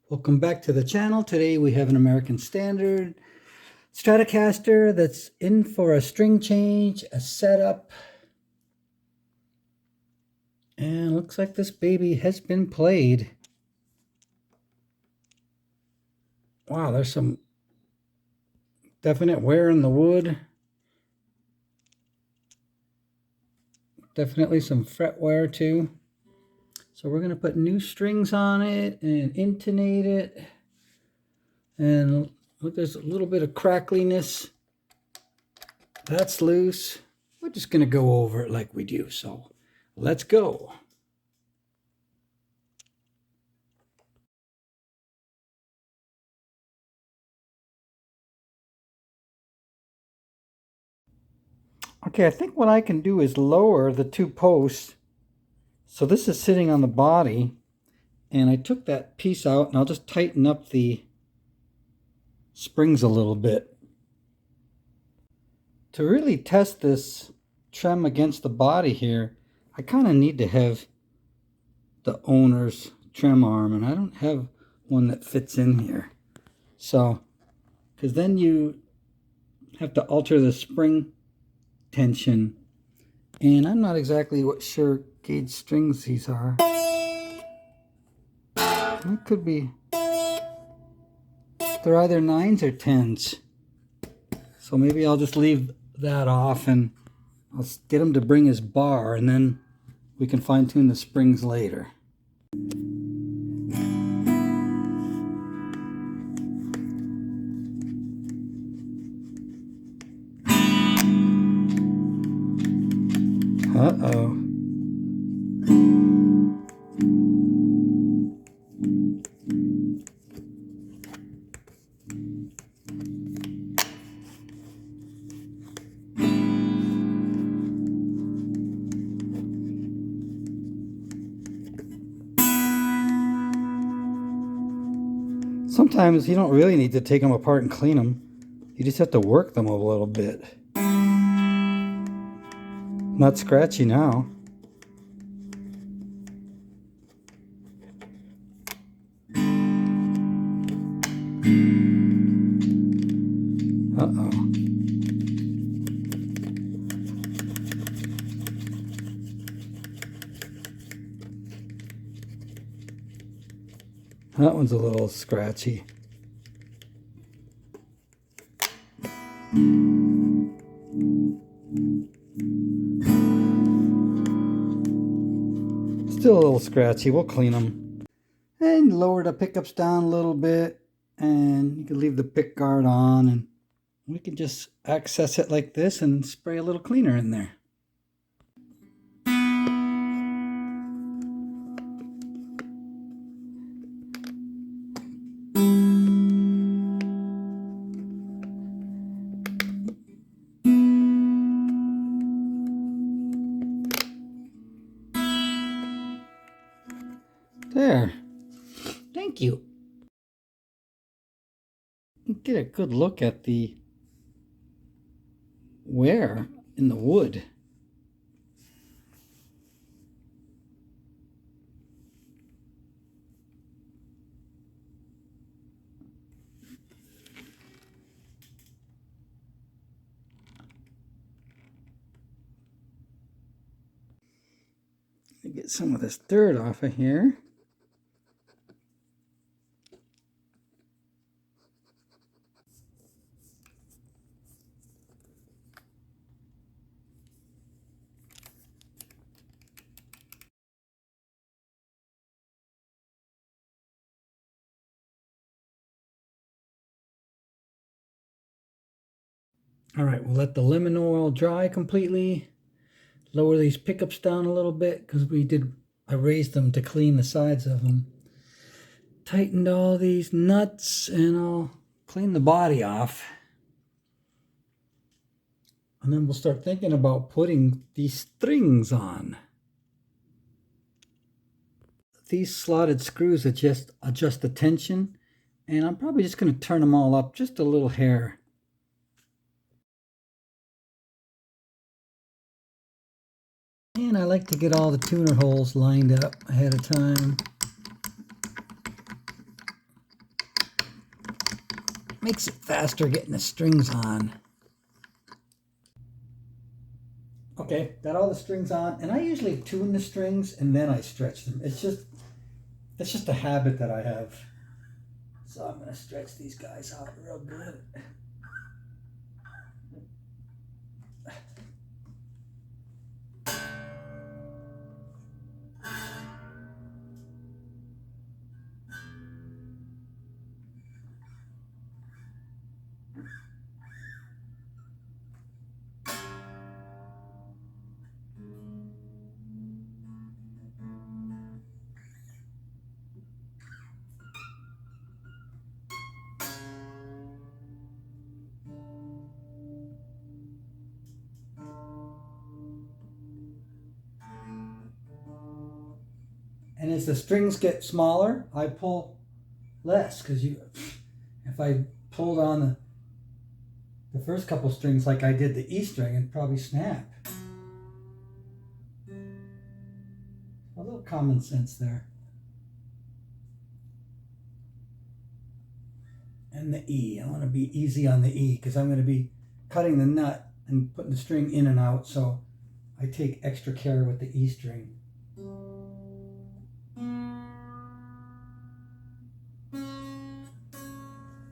Welcome back to the channel. Today we have an American Standard Stratocaster that's in for a string change, a setup, and looks like this baby has been played. Wow, there's some definite wear in the wood. Definitely some fret wear too. So we're going to put new strings on it and intonate it. And look, there's a little bit of crackliness. That's loose. We're just going to go over it like we do. So let's go. Okay, I think what I can do is lower the two posts. So this is sitting on the body, and I took that piece out, and I'll just tighten up the springs a little bit. To really test this trem against the body here, I kind of need to have the owner's trem arm, and I don't have one that fits in here. So, because then you have to alter the spring tension, and I'm not exactly sure gauge strings these are. It could be, they're either 9s or 10s. So maybe I'll just leave that off and I'll get him to bring his bar, and then we can fine tune the springs later. Uh-oh. Sometimes you don't really need to take them apart and clean them. You just have to work them a little bit. Not scratchy now. Uh-oh. That one's a little scratchy. Still a little scratchy. We'll clean them. And lower the pickups down a little bit. And you can leave the pick guard on. And we can just access it like this and spray a little cleaner in there. There. Thank you. Get a good look at the wear in the wood. Let me get some of this dirt off of here. All right, we'll let the lemon oil dry completely. Lower these pickups down a little bit because I raised them to clean the sides of them. Tightened all these nuts, and I'll clean the body off. And then we'll start thinking about putting these strings on. These slotted screws adjust the tension, and I'm probably just going to turn them all up just a little hair. And I like to get all the tuner holes lined up ahead of time. Makes it faster getting the strings on. Okay, got all the strings on, and I usually tune the strings and then I stretch them. It's just a habit that I have. So I'm gonna stretch these guys out real good. And as the strings get smaller, I pull less, because if I pulled on the first couple strings like I did the E string, it'd probably snap. A little common sense there. And the E, I want to be easy on the E because I'm going to be cutting the nut and putting the string in and out, so I take extra care with the E string.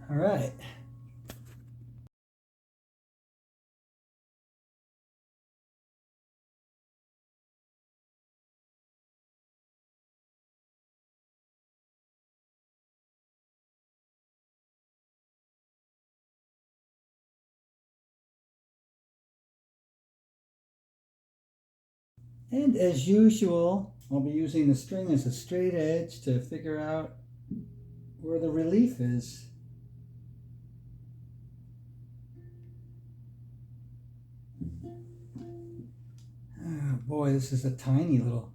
All right. And as usual, I'll be using the string as a straight edge to figure out where the relief is. Oh boy, this is a tiny little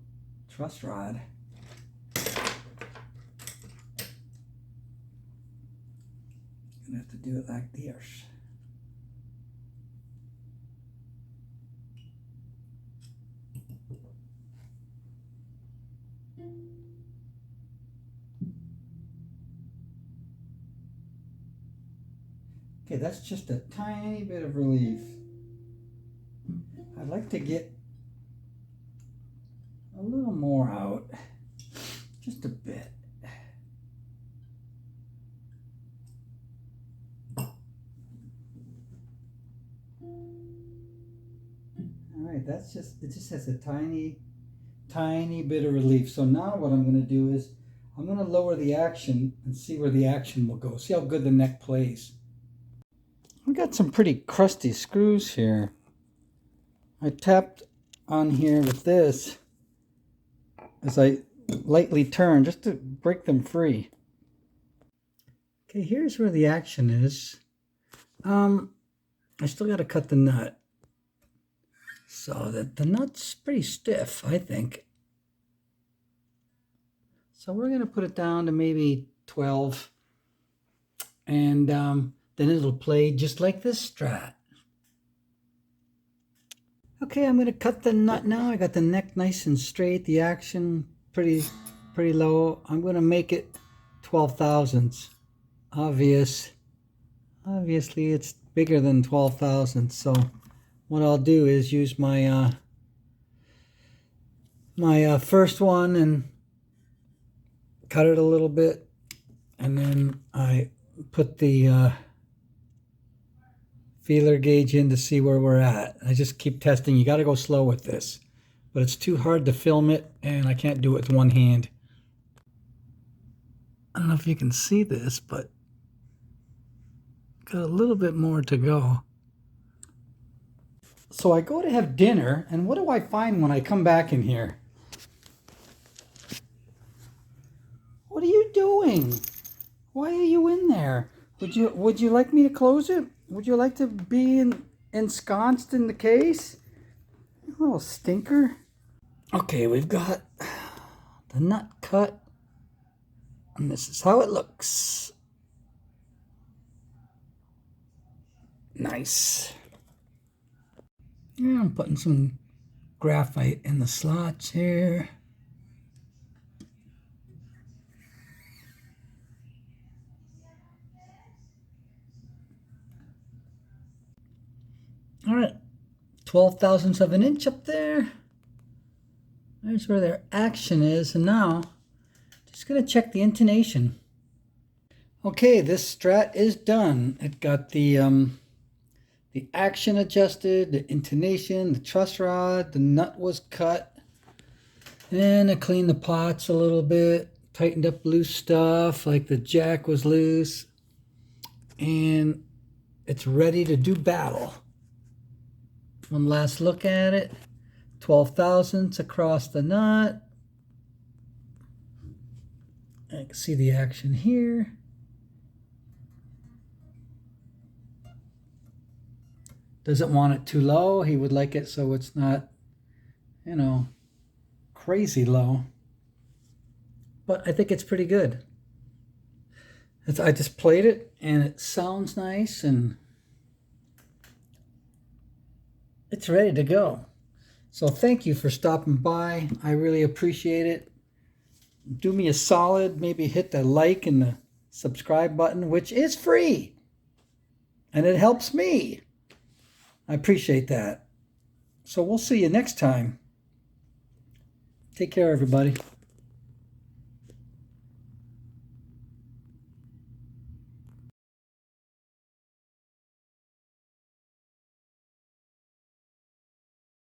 truss rod. Gonna have to do it like this. Okay, that's just a tiny bit of relief. I'd like to get a little more out, just a bit. All right, it just has a tiny bit of relief. So now what I'm going to do is I'm going to lower the action and see where the action will go. See how good the neck plays. I've got some pretty crusty screws here. I tapped on here with this as I lightly turn just to break them free. Okay, here's where the action is. I still got to cut the nut. So that the nut's pretty stiff, I think. So we're going to put it down to maybe 12. And then it'll play just like this Strat. Okay, I'm going to cut the nut now. I got the neck nice and straight. The action pretty low. I'm going to make it 12 thousandths. Obviously, it's bigger than 12 thousandths. So what I'll do is use my first one and cut it a little bit, and then I put the feeler gauge in to see where we're at. I just keep testing. You got to go slow with this, but it's too hard to film it, and I can't do it with one hand. I don't know if you can see this, but got a little bit more to go. So I go to have dinner, and what do I find when I come back in here? What are you doing? Why are you in there? Would you like me to close it? Would you like to be ensconced in the case? You little stinker. Okay, we've got the nut cut, and this is how it looks. Nice. Yeah, I'm putting some graphite in the slots here. All right, 12 thousandths of an inch up there. There's where their action is. And now, just gonna check the intonation. Okay, this Strat is done. It got the action adjusted, the intonation, the truss rod, the nut was cut. And I cleaned the pots a little bit, tightened up loose stuff, like the jack was loose. And it's ready to do battle. One last look at it. 12 thousandths across the nut. I can see the action here. Doesn't want it too low. He would like it so it's not, you know, crazy low. But I think it's pretty good. I just played it and it sounds nice and it's ready to go. So thank you for stopping by. I really appreciate it. Do me a solid, maybe hit the like and the subscribe button, which is free. And it helps me. I appreciate that. So we'll see you next time. Take care, everybody.